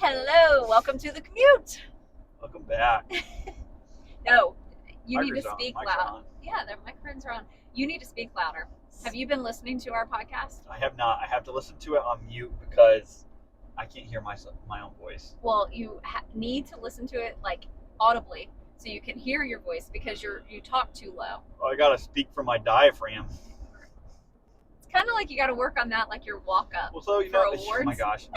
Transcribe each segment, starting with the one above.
Hello, welcome to the commute. Welcome back. No, you need to Microphones speak on. loud. Yeah, their microphones are on. You need to speak louder. Have you been listening to our podcast? I have not. I have to listen to it on mute because I can't hear my own voice. Well, you need to listen to it like audibly so you can hear your voice because you talk too low. Oh, I gotta speak from my diaphragm. It's kind of like you got to work on that, like your walk up. Well, so for awards. oh my gosh.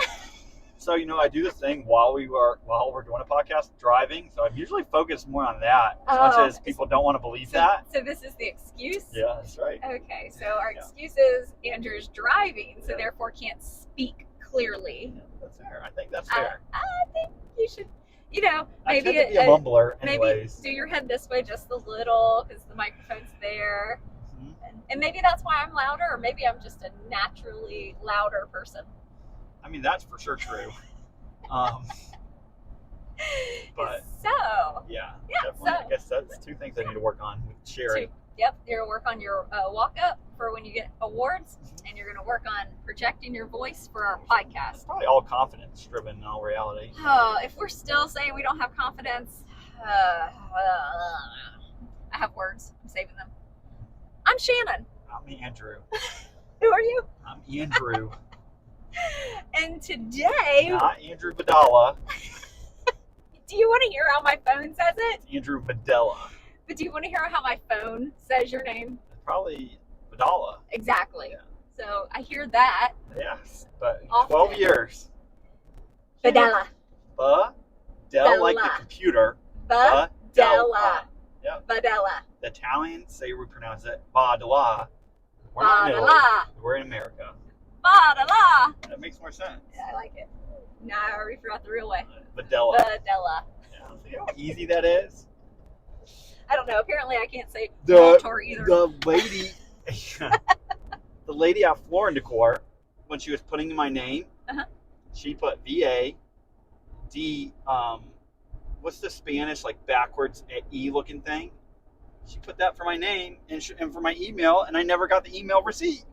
So I do this thing while we're doing a podcast, driving. So I'm usually focused more on that, as much as people don't want to believe that. So this is the excuse. Yeah, that's right. Okay, so our excuse is Andrew's driving, so therefore can't speak clearly. Yeah, that's fair. I think that's fair. I think you should, maybe I tend to be a mumbler, anyways. Maybe do your head this way just a little because the microphone's there, and maybe that's why I'm louder, or maybe I'm just a naturally louder person. I mean, that's for sure true. But yeah. Definitely, I guess that's two things I need to work on with Sherry. Yep, you're gonna work on your walk up for when you get awards, and you're gonna work on projecting your voice for our podcast. It's probably all confidence driven in all reality. If we're still saying we don't have confidence, I have words. I'm saving them. I'm Shannon. I'm Andrew. Who are you? I'm Andrew. And today, not Andrew Vidala. Do you want to hear how my phone says it? It's Andrew Videla. But do you want to hear how my phone says your name? It's probably Vidala. Exactly. Yeah. So I hear that. Yes, but Often. 12 years. Vidala. Videla, like the computer. Vidala. Yep. Vidala. The Italians say we pronounce it Badala. We're not in Italy. We're in America. Badala. That makes more sense. Yeah, I like it. Now I already forgot the real way. Videla. Videla. Yeah. See how easy that is? I don't know. Apparently I can't say the either. The lady, the lady at Floor & Decor, when she was putting in my name, she put V-A-D, what's the Spanish, like backwards E looking thing? She put that for my name and for my email, and I never got the email receipt.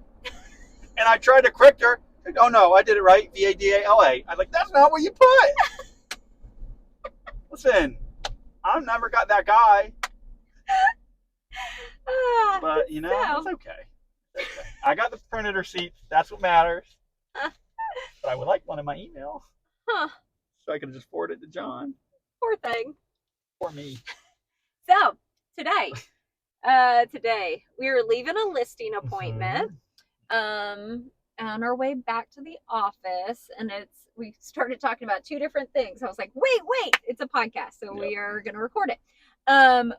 And I tried to correct her. Like, oh no, I did it right. V-A-D-A-L-A. I'm like, that's not what you put. Listen, I've never got that guy. But it's okay. It's okay. I got the printed receipt. That's what matters. But I would like one in my email. So I could just forward it to John. Poor thing. For me. So today we are leaving a listing appointment. On our way back to the office, and we started talking about two different things. I was like, wait, it's a podcast, so we are going to record it.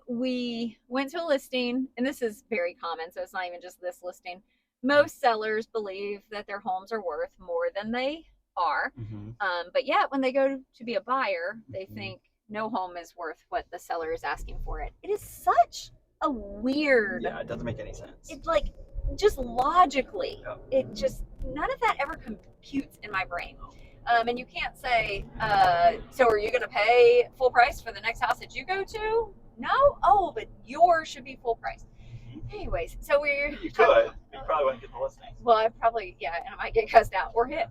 We went to a listing, and this is very common, so it's not even just this listing. Most sellers believe that their homes are worth more than they are. But yet when they go to be a buyer, they think no home is worth what the seller is asking for it. It is such a weird... Yeah, it doesn't make any sense. It's like, just logically, none of that ever computes in my brain. And you can't say, so are you going to pay full price for the next house that you go to? No? Oh, but yours should be full price. Anyways, so you could. You probably wouldn't get the listing. Well, and I might get cussed out or hit.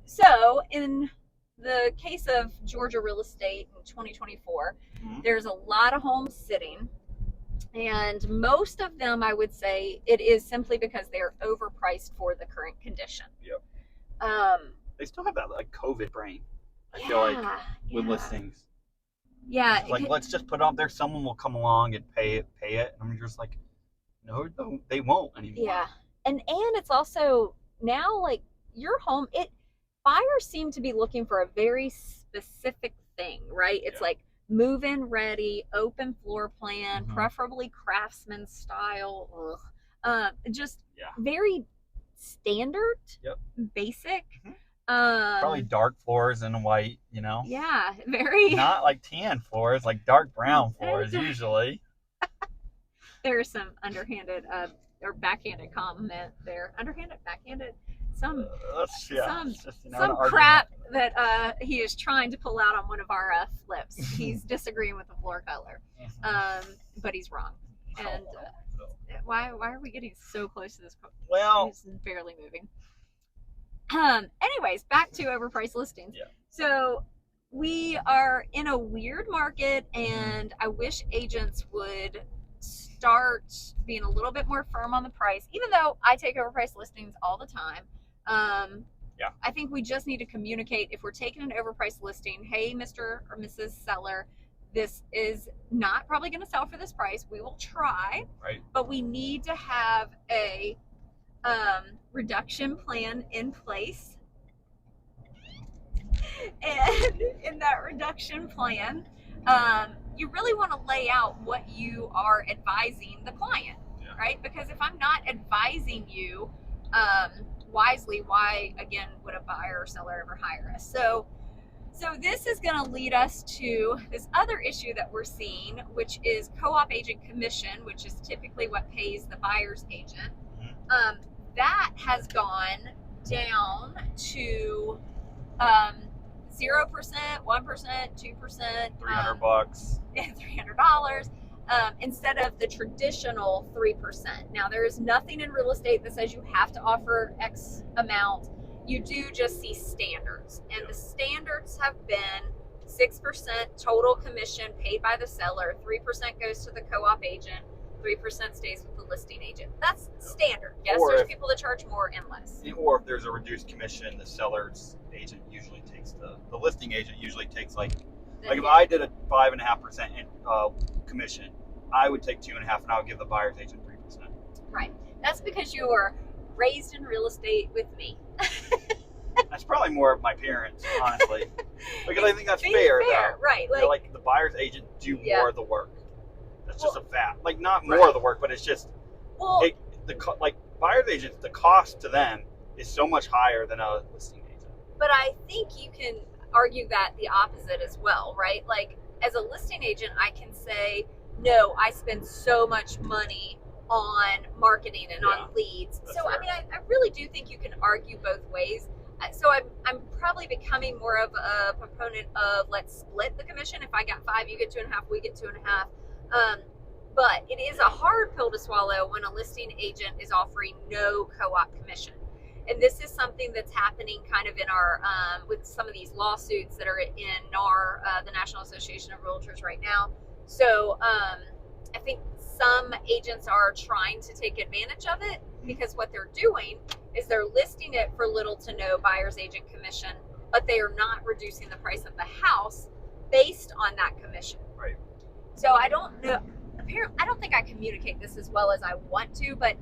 So in the case of Georgia real estate in 2024, there's a lot of homes sitting. And most of them, I would say, it is simply because they're overpriced for the current condition. Yep. They still have that like COVID brain. I feel like with listings. Yeah. It's like let's just put it up there. Someone will come along and pay it. And I'm just like, no, they won't anymore. Yeah. And it's also now like your home. Buyers seem to be looking for a very specific thing, right? It's like move-in ready, open floor plan, preferably craftsman style. Just very standard, basic. Probably dark floors and white, Yeah, very. Not like tan floors, like dark brown floors usually. There's some underhanded or backhanded comment there. Underhanded, backhanded. Some crap that he is trying to pull out on one of our flips. He's disagreeing with the floor color, but he's wrong. And why are we getting so close to this? Well, he's barely moving. anyways, back to overpriced listings. Yeah. So we are in a weird market, and I wish agents would start being a little bit more firm on the price, even though I take overpriced listings all the time. Yeah. I think we just need to communicate if we're taking an overpriced listing, hey, Mr. or Mrs. Seller, this is not probably going to sell for this price. We will try, Right. but we need to have a reduction plan in place. And in that reduction plan, you really want to lay out what you are advising the client, right? Because if I'm not advising you wisely, why again would a buyer or seller ever hire us? So this is going to lead us to this other issue that we're seeing, which is co-op agent commission, which is typically what pays the buyer's agent. That has gone down to 0%, 1%, 2%, $300, $300, instead of the traditional 3%. Now, there is nothing in real estate that says you have to offer X amount. You do just see standards, and the standards have been 6% total commission paid by the seller, 3% goes to the co-op agent, 3% stays with the listing agent. That's standard. Yes, there's people that charge more and less. Or if there's a reduced commission, the seller's agent usually takes the listing agent usually takes like if I did a 5.5% commission, I would take 2.5%, and I would give the buyer's agent 3%. Right. That's because you were raised in real estate with me. That's probably more of my parents, honestly, because I think that's fair, though. Right? Like the buyer's agent do more of the work. That's just a fact. Like not more of the work, but it's just buyer's agents. The cost to them is so much higher than a listing agent. But I think you can argue that the opposite as well, right? Like as a listing agent, I can say, no, I spend so much money on marketing and on leads. So fair. I mean, I really do think you can argue both ways. So I'm probably becoming more of a proponent of let's split the commission. If I got 5, you get 2.5, we get 2.5. But it is a hard pill to swallow when a listing agent is offering no co-op commission. And this is something that's happening kind of in our, with some of these lawsuits that are in our, the National Association of Realtors right now. So I think some agents are trying to take advantage of it, because what they're doing is they're listing it for little to no buyer's agent commission, but they are not reducing the price of the house based on that commission. Right. So I don't know. Apparently, I don't think I communicate this as well as I want to, but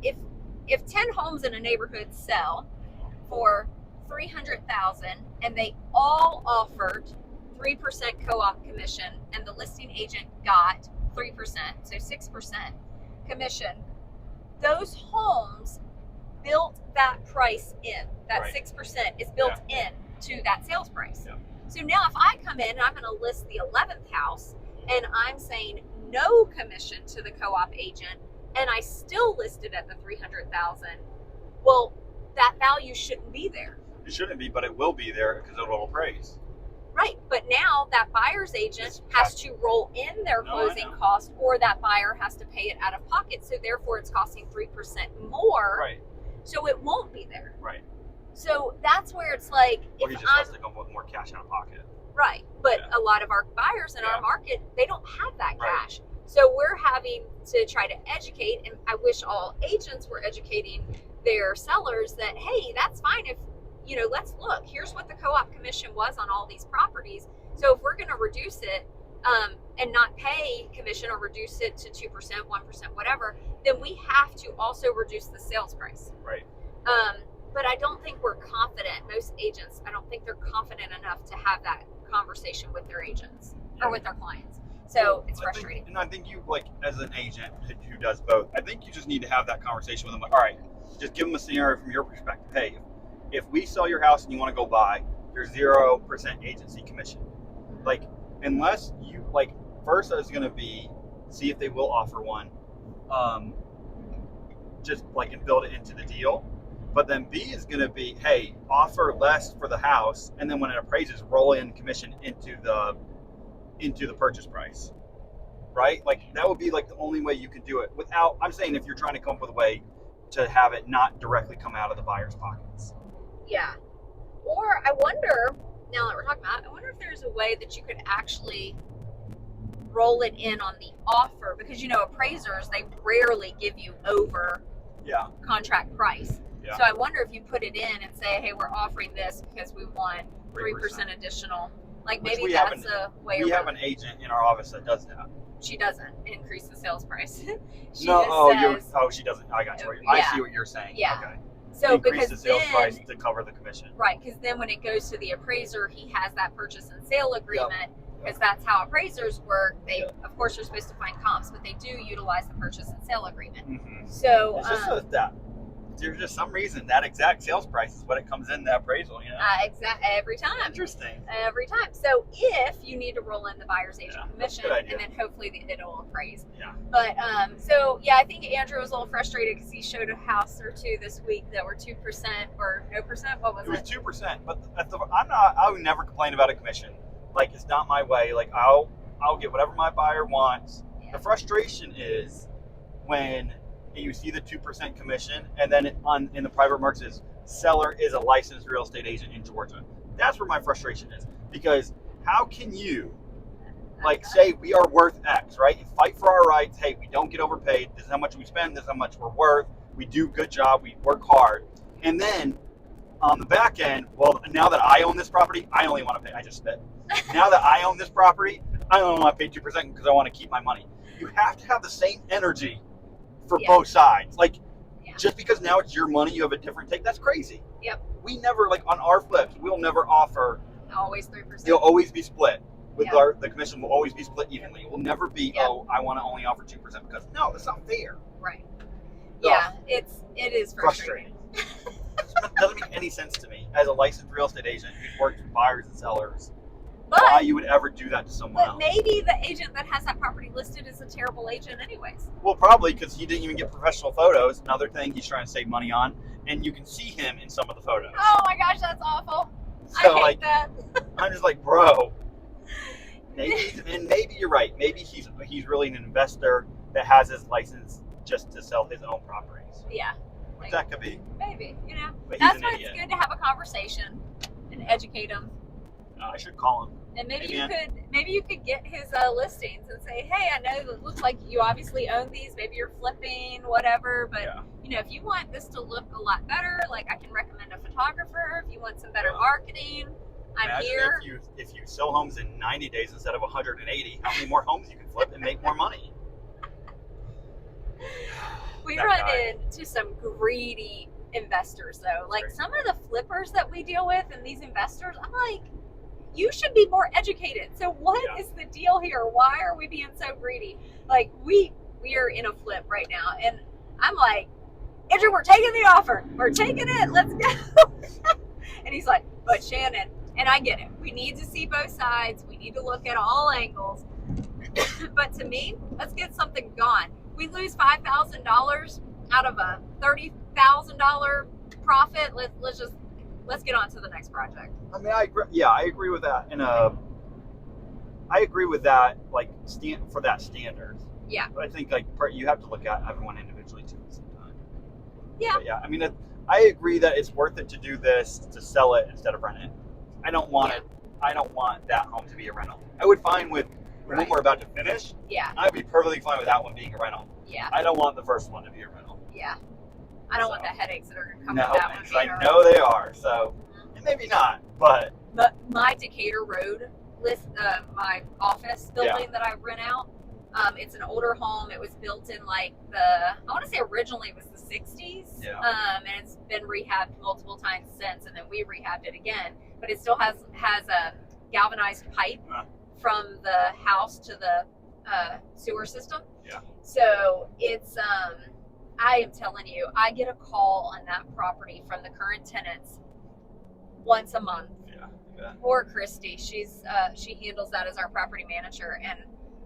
if 10 homes in a neighborhood sell for $300,000 and they all offered 3% co-op commission and the listing agent got 3%, so 6% commission, those homes built that price in. That 6% is built in to that sales price. Yeah. So now if I come in and I'm going to list the 11th house and I'm saying no commission to the co-op agent, and I still listed at the $300,000, well, that value shouldn't be there. It shouldn't be, but it will be there because it will appraise. Right, but now that buyer's agent has to roll in their closing cost, or that buyer has to pay it out of pocket, so therefore it's costing 3% more. Right. So it won't be there. Right. So that's where it's like, or he just has to come with more cash out of pocket. Right, but a lot of our buyers in our market, they don't have that cash. So we're having to try to educate, and I wish all agents were educating their sellers that, hey, that's fine if, let's look, here's what the co-op commission was on all these properties. So if we're going to reduce it and not pay commission, or reduce it to 2%, 1%, whatever, then we have to also reduce the sales price. Right. But I don't think we're confident. Most agents, I don't think they're confident enough to have that conversation with their agents or with their clients. So it's frustrating. I think you, as an agent who does both, I think you just need to have that conversation with them. Like, all right, just give them a scenario from your perspective. Hey, if we sell your house and you want to go buy, there's 0% agency commission. Unless you, first is going to be, see if they will offer one, and build it into the deal. But then B is going to be, hey, offer less for the house, and then when it appraises, roll in commission into the purchase price, right? That would be the only way you can do it without. I'm saying if you're trying to come up with a way to have it not directly come out of the buyer's pockets. Yeah, wonder, now that we're talking about it, I wonder if there's a way that you could actually roll it in on the offer, because appraisers, they rarely give you over contract price. Yeah. So I wonder if you put it in and say, hey, we're offering this because we want 3% additional. Like maybe that's a way. We have an agent in our office that does that. She doesn't increase the sales price. She doesn't. I got you. I see what you're saying. Yeah. Okay. So increase the sales then, price to cover the commission. Right, because then when it goes to the appraiser, he has that purchase and sale agreement, because that's how appraisers work. They, of course, are supposed to find comps, but they do utilize the purchase and sale agreement. Mm-hmm. So it's just that there's just some reason that exact sales price is what it comes in the appraisal. Every time. Interesting. Every time. So if you need to roll in the buyer's agent commission, and then hopefully it'll appraise. Yeah. But I think Andrew was a little frustrated because he showed a house or two this week that were 2% or no percent. What was it? It was 2%, but I would never complain about a commission. Like, it's not my way. Like, I'll get whatever my buyer wants. Yeah. The frustration is when you see the 2% commission, and then in the private market says seller is a licensed real estate agent in Georgia. That's where my frustration is, because how can you say we are worth X, right? You fight for our rights. Hey, we don't get overpaid. This is how much we spend. This is how much we're worth. We do a good job. We work hard. And then on the back end, well, now that I own this property, I only want to pay. I just spit. Now that I own this property, I only want to pay 2% because I want to keep my money. You have to have the same energy for both sides. Just because now it's your money, you have a different take. That's crazy. Yep. We never, on our flips, we'll never offer. Always 3%. It'll always be split. The commission will always be split evenly. It will never be, I want to only offer 2% because no, that's not fair. Right. Yeah, it is frustrating. Doesn't make any sense to me as a licensed real estate agent who's worked with buyers and sellers. But, why you would ever do that to someone else. But maybe the agent that has that property listed is a terrible agent anyways. Well, probably because he didn't even get professional photos. Another thing he's trying to save money on. And you can see him in some of the photos. Oh my gosh, that's awful. So, I hate that. I'm just like, bro. Maybe you're right. Maybe he's really an investor that has his license just to sell his own properties. Yeah. Which that could be. Maybe, But that's why it's good to have a conversation and educate him. I should call him. And maybe you could get his listings and say, hey, I know it looks like you obviously own these. Maybe you're flipping, whatever. But if you want this to look a lot better, like I can recommend a photographer. If you want some better marketing, I'm here. If you sell homes in 90 days instead of 180, how many more homes you can flip and make more money? We run into some greedy investors though. Like some of the flippers that we deal with and these investors, I'm like, you should be more educated. So what is the deal here? Why are we being so greedy? Like we are in a flip right now, and I'm like, Andrew, we're taking the offer. We're taking it. Let's go. And he's like, but Shannon, and I get it. We need to see both sides. We need to look at all angles. But to me, let's get something gone. We lose $5,000 out of a $30,000 profit. Let's get on to the next project. I mean, I agree. Yeah, I agree with that. And I agree with that. For that standard. Yeah. But I think you have to look at everyone individually too at the same time. Yeah. But yeah. I mean, I agree that it's worth it to do this to sell it instead of rent it. I don't want it. I don't want that home to be a rental. I would fine with the one we're about to finish. Yeah. I'd be perfectly fine with that one being a rental. Yeah. I don't want the first one to be a rental. Yeah. I don't want the headaches that are going to come with that one. No, I know they are. So, and maybe not, but my Decatur Road my office building that I rent out, it's an older home. It was built in I want to say originally it was the 60s. Yeah. And it's been rehabbed multiple times since, and then we rehabbed it again. But it still has a galvanized pipe from the house to the sewer system. Yeah. So it's I am telling you, I get a call on that property from the current tenants once a month. Yeah. Poor Christy, she handles that as our property manager, and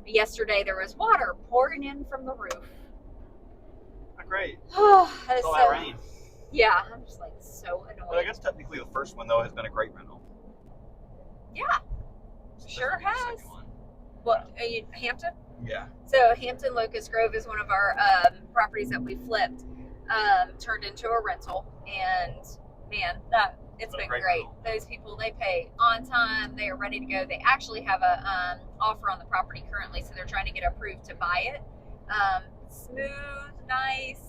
yesterday there was water pouring in from the roof. Great. All that rain. Yeah, I'm just so annoyed. But I guess technically the first one though has been a great rental. Yeah, sure has. What, Hampton? Yeah. So Hampton Locust Grove is one of our properties that we flipped, turned into a rental, and man, It's been great. Those people, they pay on time. They are ready to go. They actually have a offer on the property currently, so they're trying to get approved to buy it. Smooth, nice.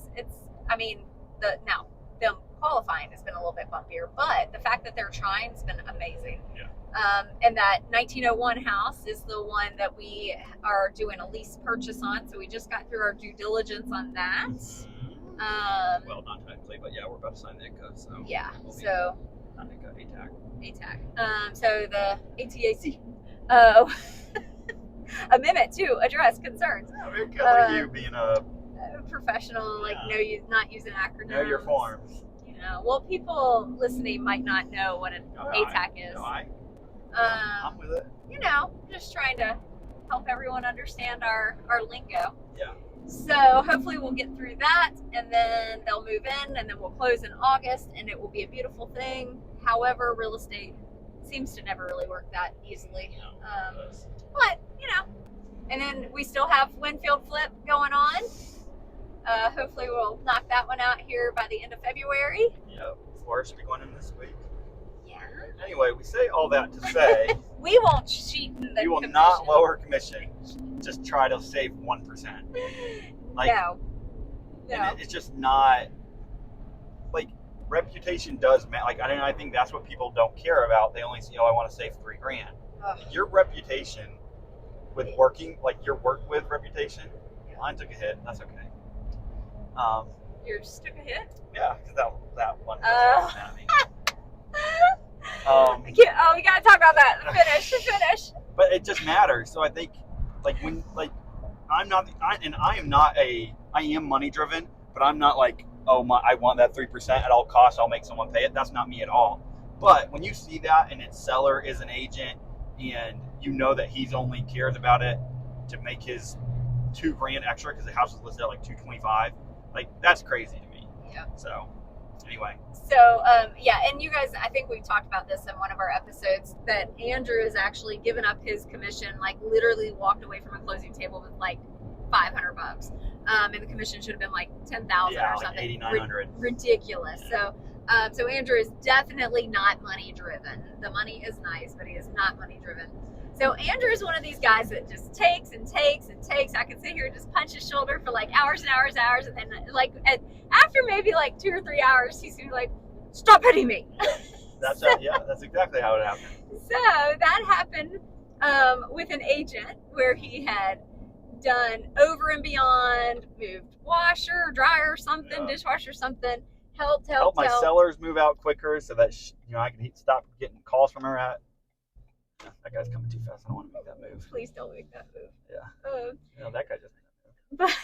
Now them qualifying has been a little bit bumpier, but the fact that they're trying has been amazing. Yeah. And that 1901 house is the one that we are doing a lease purchase on, so we just got through our due diligence on that. Well, not technically, but yeah, we're about to sign the ICA, so yeah. We'll so not ICA, ATAC. So the ATAC. Amendment to address concerns. Yeah, look at you being a professional, like not using acronyms. Know your forms. Well, people listening might not know what an ATAC is. I'm with it. Just trying to help everyone understand our lingo. Yeah. So hopefully we'll get through that, and then they'll move in, and then we'll close in August, and it will be a beautiful thing. However, real estate seems to never really work that easily. But, and then we still have Winfield Flip going on. Hopefully we'll knock that one out here by the end of February. Yeah, Florida should be going in this week. Yeah. Anyway, we say all that to say we won't cheat in the we will commission. not lower commission. Just try to save 1%. No. It's just not reputation does matter. I think that's what people don't care about. They only see, I want to save $3,000. Your reputation with working, your work with reputation. Mine took a hit. That's okay. Yours took a hit? Yeah, because that one was at me. We gotta talk about that. Finish. But it just matters. So I think, I am money driven, but I'm not I want that 3% at all costs. I'll make someone pay it. That's not me at all. But when you see that and its seller is an agent, and you know that he's only cares about it to make his $2,000 extra because the house is listed at $225, that's crazy to me. Yeah. So anyway. So and you guys, I think we talked about this in one of our episodes, that Andrew has actually given up his commission, literally walked away from a closing table with $500, and the commission should have been $10,000 or something. $8,900. Ridiculous. Yeah. So Andrew is definitely not money driven. The money is nice, but he is not money driven. So Andrew is one of these guys that just takes and takes and takes. I can sit here and just punch his shoulder for hours and hours, and then after maybe 2 or 3 hours, he's gonna be stop hitting me. That's exactly how it happened. So that happened with an agent where he had done over and beyond, moved washer, dryer, something, dishwasher, something, helped my sellers move out quicker so that I can stop getting calls from her at. That guy's coming too fast. I don't want to make that move. Please don't make that move. Yeah. That guy just made that move.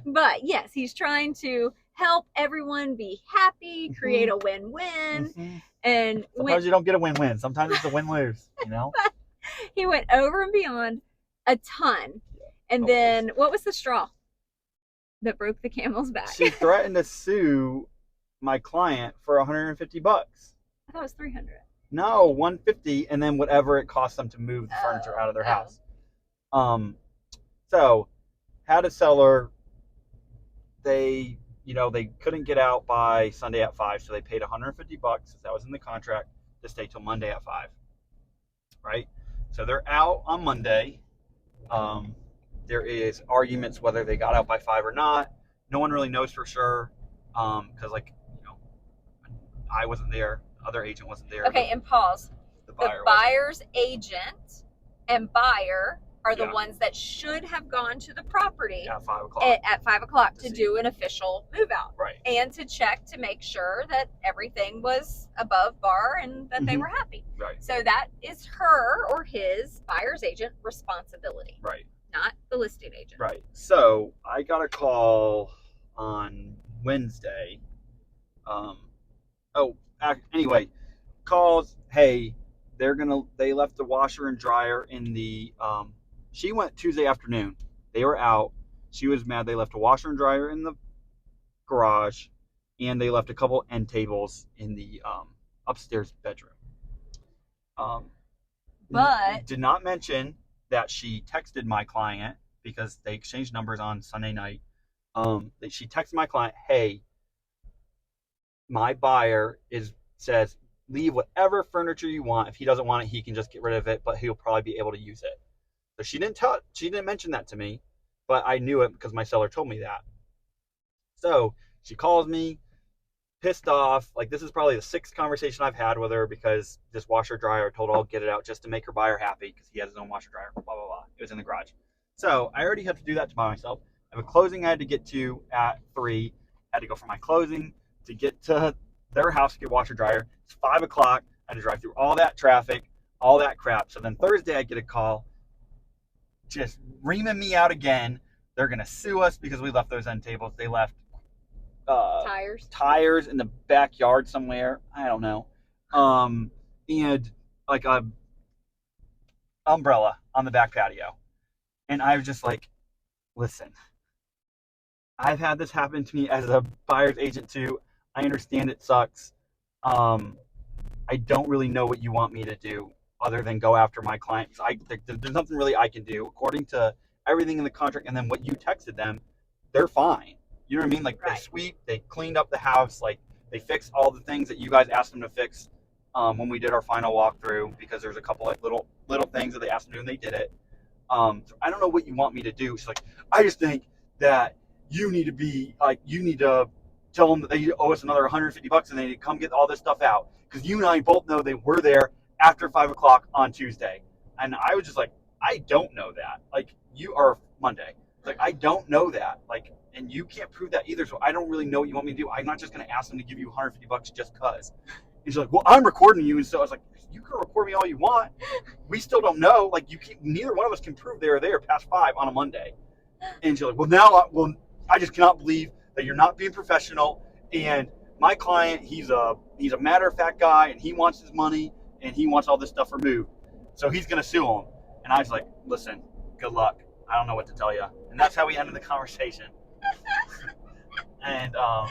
But yes, he's trying to help everyone be happy, create a win-win. Mm-hmm. And sometimes you don't get a win-win. Sometimes it's a win-lose, He went over and beyond a ton. Yeah. And then what was the straw that broke the camel's back? She threatened to sue my client for $150. I thought it was $300. No, $150, and then whatever it cost them to move the furniture out of their house. So had a seller. They couldn't get out by Sunday at 5, so they paid $150. That was in the contract to stay till Monday at 5. Right. So they're out on Monday. There is arguments whether they got out by 5 or not. No one really knows for sure. Because I wasn't there. Other agent wasn't there. Okay, and pause. The buyer's agent and buyer are the ones that should have gone to the property at 5 o'clock. At 5 o'clock to do an official move out. Right. And to check to make sure that everything was above bar and that they were happy. Right. So that is her or his buyer's agent responsibility. Right. Not the listing agent. Right. So I got a call on Wednesday. Anyway, calls, hey, they left the washer and dryer in the, she went Tuesday afternoon. They were out. She was mad. They left a washer and dryer in the garage, and they left a couple end tables in the upstairs bedroom. But did not mention that she texted my client because they exchanged numbers on Sunday night. She texted my client, hey, my buyer says leave whatever furniture you want. If he doesn't want it, he can just get rid of it, but he'll probably be able to use it. So she didn't mention that to me, but I knew it because my seller told me that. So she calls me, pissed off. Like, this is probably the 6th conversation I've had with her because this washer dryer, I told her I'll get it out just to make her buyer happy because he has his own washer dryer, blah, blah, blah. It was in the garage. So I already had to do that by myself. I have a closing I had to get to at 3. I had to go from my closing to get to their house to get washer dryer. It's 5 o'clock. I had to drive through all that traffic, all that crap. So then Thursday I get a call just reaming me out again. They're going to sue us because we left those end tables. They left tires in the backyard somewhere. I don't know. And like a umbrella on the back patio. And I was just like, listen, I've had this happen to me as a buyer's agent too. I understand it sucks. I don't really know what you want me to do other than go after my client. There's nothing really I can do. According to everything in the contract and then what you texted them, they're fine. You know what I mean? Like, right. They sweep, they cleaned up the house, like they fixed all the things that you guys asked them to fix when we did our final walkthrough, because there's a couple like little things that they asked them to do and they did it. So I don't know what you want me to do. She's like, I just think that you need to tell them that they owe us another $150 and they need to come get all this stuff out. Because you and I both know they were there after 5 o'clock on Tuesday. And I was just like, I don't know that. Like, you are Monday. Like, I don't know that. Like, and you can't prove that either. So I don't really know what you want me to do. I'm not just going to ask them to give you $150 just because. And she's like, well, I'm recording you. And so I was like, you can record me all you want. We still don't know. Like, neither one of us can prove they were there past 5 on a Monday. And she's like, well, I just cannot believe that you're not being professional. And my client, he's a matter-of-fact guy, and he wants his money, and he wants all this stuff removed. So he's going to sue him. And I was like, listen, good luck. I don't know what to tell you. And that's how we ended the conversation. And I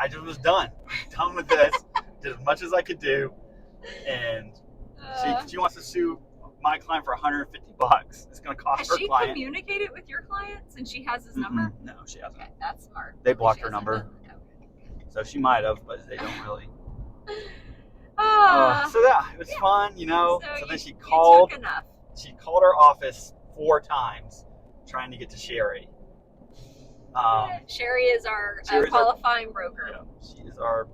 just was done with this. Did as much as I could do. And she wants to sue my client for $150. It's going to cost her client. Has she communicated with your client since she has his number? No, she hasn't. Okay, that's smart. They blocked her number. Okay. So she might have, but they don't really. So yeah, it was fun, you know. So then she called. She called our office 4 times trying to get to Sherry. Sherry is our qualifying broker. Yeah, she is our,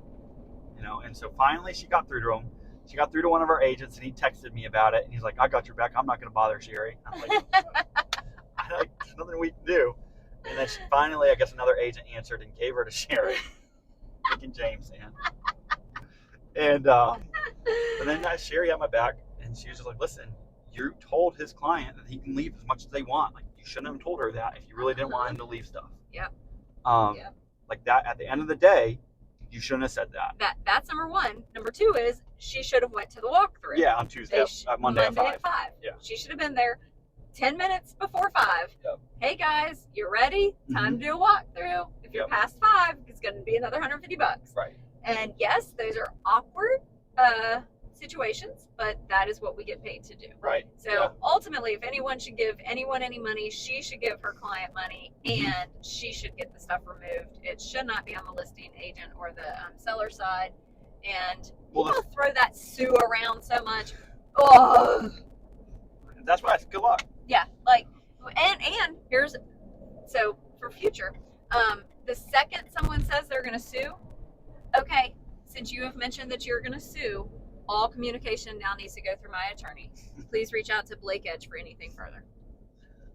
and so finally she got through to him. She got through to one of our agents, and he texted me about it, and he's like, I got your back. I'm not going to bother Sherry. I'm like, there's nothing we can do. And then finally, I guess another agent answered and gave her to Sherry. Freaking James, man. And then Sherry had my back, and she was just like, listen, you told his client that he can leave as much as they want. Like, you shouldn't have told her that if you really didn't want him to leave stuff. Yep. Like that, at the end of the day, you shouldn't have said that. That's number 1. Number 2 is she should have went to the walkthrough. Yeah, on Tuesday, Monday at 5. Yeah. She should have been there 10 minutes before 5. Yep. Hey guys, you ready? Time to do a walkthrough. If you're past 5, it's going to be another $150. Right. And yes, those are awkward situations, but that is what we get paid to do. Right. So ultimately, if anyone should give anyone any money, she should give her client money, and she should get the stuff removed. It should not be on the listing agent or the seller side. And people throw that sue around so much. Oh, that's why it's good luck. Yeah, like, and here's, so for future, the second someone says they're going to sue, okay, since you have mentioned that you're going to sue, all communication now needs to go through my attorney. Please reach out to Blake Edge for anything further.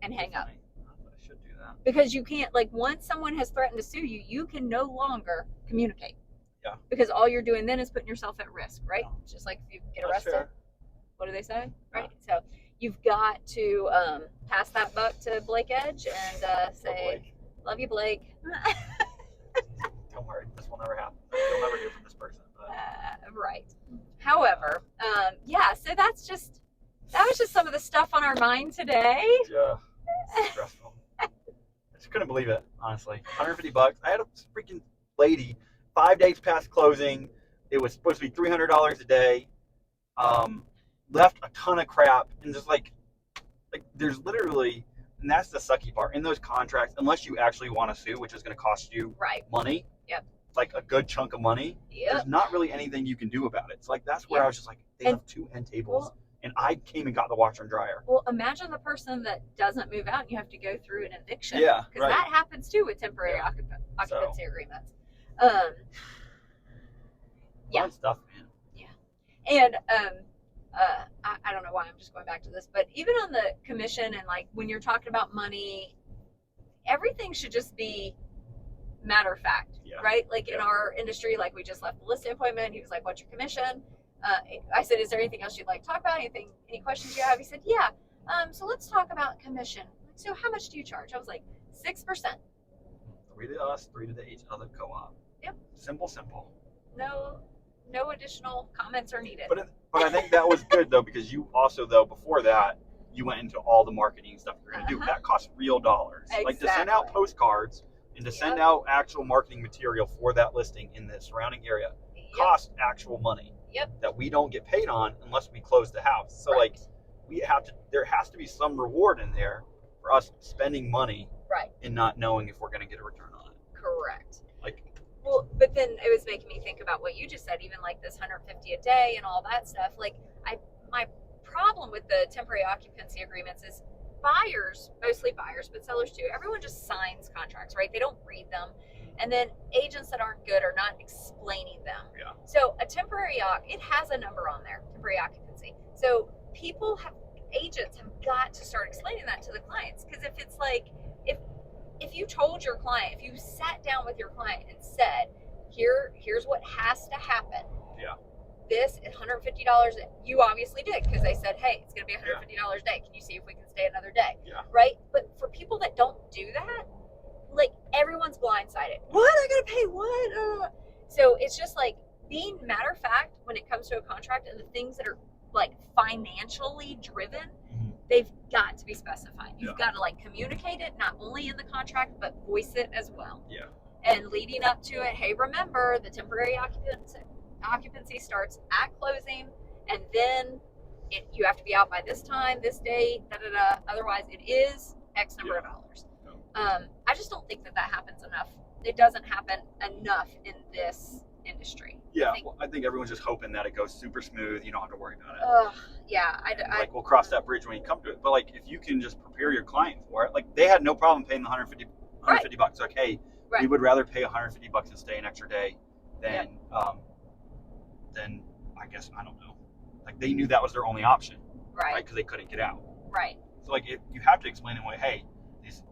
And hang up. I should do that. Because you can't, like, once someone has threatened to sue you, you can no longer communicate. Yeah. Because all you're doing then is putting yourself at risk, right? Yeah. Just like if you get arrested. Fair. What do they say? Right. So you've got to pass that buck to Blake Edge and say, love you, Blake. Don't worry, this will never happen. You'll never hear from this person. Right. However, so that was just some of the stuff on our mind today. Yeah. Stressful. I just couldn't believe it, honestly. $150. I had a freaking lady 5 days past closing. It was supposed to be $300 a day. Left a ton of crap, and just like there's literally, and that's the sucky part in those contracts, unless you actually want to sue, which is going to cost you money. Yep. like a good chunk of money, there's not really anything you can do about it. So like that's where I was just like, they have 2 end tables, and I came and got the washer and dryer. Well, imagine the person that doesn't move out and you have to go through an eviction. Yeah, because that happens too with temporary occupancy agreements. Fun stuff, man. Yeah, and I don't know why I'm just going back to this, but even on the commission and like when you're talking about money, everything should just be matter of fact, right? Like in our industry, like we just left the listing appointment. He was like, "What's your commission?" I said, "Is there anything else you'd like to talk about? Any questions you have?" He said, "Yeah. So let's talk about commission. So how much do you charge?" I was like, 6%. 3 to us, 3 to the other co-op. Yep. Simple. No additional comments are needed. But I think that was good though, because you also though before that you went into all the marketing stuff you're gonna do. That costs real dollars. Exactly. Like to send out postcards and to send out actual marketing material for that listing in the surrounding area costs actual money. That we don't get paid on unless we close the house. So like there has to be some reward in there for us spending money and not knowing if we're gonna get a return on it. Correct. Like, well, but then it was making me think about what you just said, even like this 150 a day and all that stuff. Like my problem with the temporary occupancy agreements is buyers, mostly buyers, but sellers too, everyone just signs contracts, right? They don't read them. And then agents that aren't good are not explaining them. So a temporary it has a number on there, temporary occupancy. So agents have got to start explaining that to the clients. Because if it's like, if you told your client, if you sat down with your client and said, here's what has to happen. This is $150. You obviously did, because they said, hey, it's going to be $150 a day. Can you see if we can stay another day? Right? But for people that don't do that, like everyone's blindsided. What? I got to pay what? So it's just like being matter of fact when it comes to a contract, and the things that are like financially driven, they've got to be specified. You've got to like communicate it, not only in the contract, but voice it as well. And leading up to it, hey, remember the temporary occupancy starts at closing, and then you have to be out by this time, this date, otherwise it is X number of dollars. I just don't think that happens enough. It doesn't happen enough in this industry. I think everyone's just hoping that it goes super smooth. You don't have to worry about it. I we'll cross that bridge when you come to it. But like, if you can just prepare your client for it, like they had no problem paying the 150 bucks. Like, hey, we would rather pay 150 bucks and stay an extra day than I guess, I don't know. Like they knew that was their only option, right? Because they couldn't get out, right? So like, if you have to explain in a way, hey,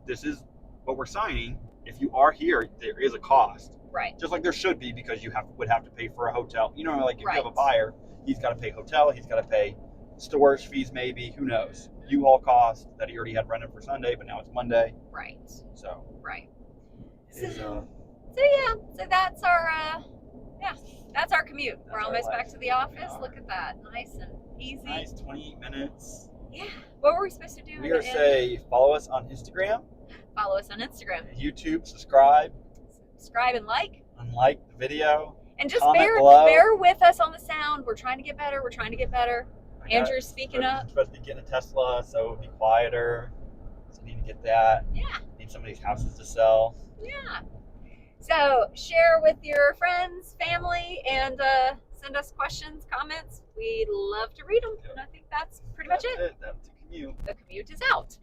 this is what we're signing. If you are here, there is a cost. Right. Just like there should be, because you would have to pay for a hotel. You know, like if you have a buyer, he's got to pay hotel, he's got to pay storage fees, maybe, who knows, U-Haul cost that he already had rented for Sunday, but now it's Monday. Right. So. So that's our commute. We're almost back to the office. Look at that, nice and easy. Nice, 28 minutes. Yeah. What were we supposed to do? We're gonna say follow us on Instagram. Follow us on Instagram. YouTube, subscribe and like. And like the video. And just bear with us on the sound. We're trying to get better. Andrew's speaking up. I'm supposed to be getting a Tesla, so it'll be quieter. So we need to get that. Need some of these houses to sell. So share with your friends, family, and send us questions, comments. We'd love to read them. And I think that's pretty much it. That's the commute. The commute is out.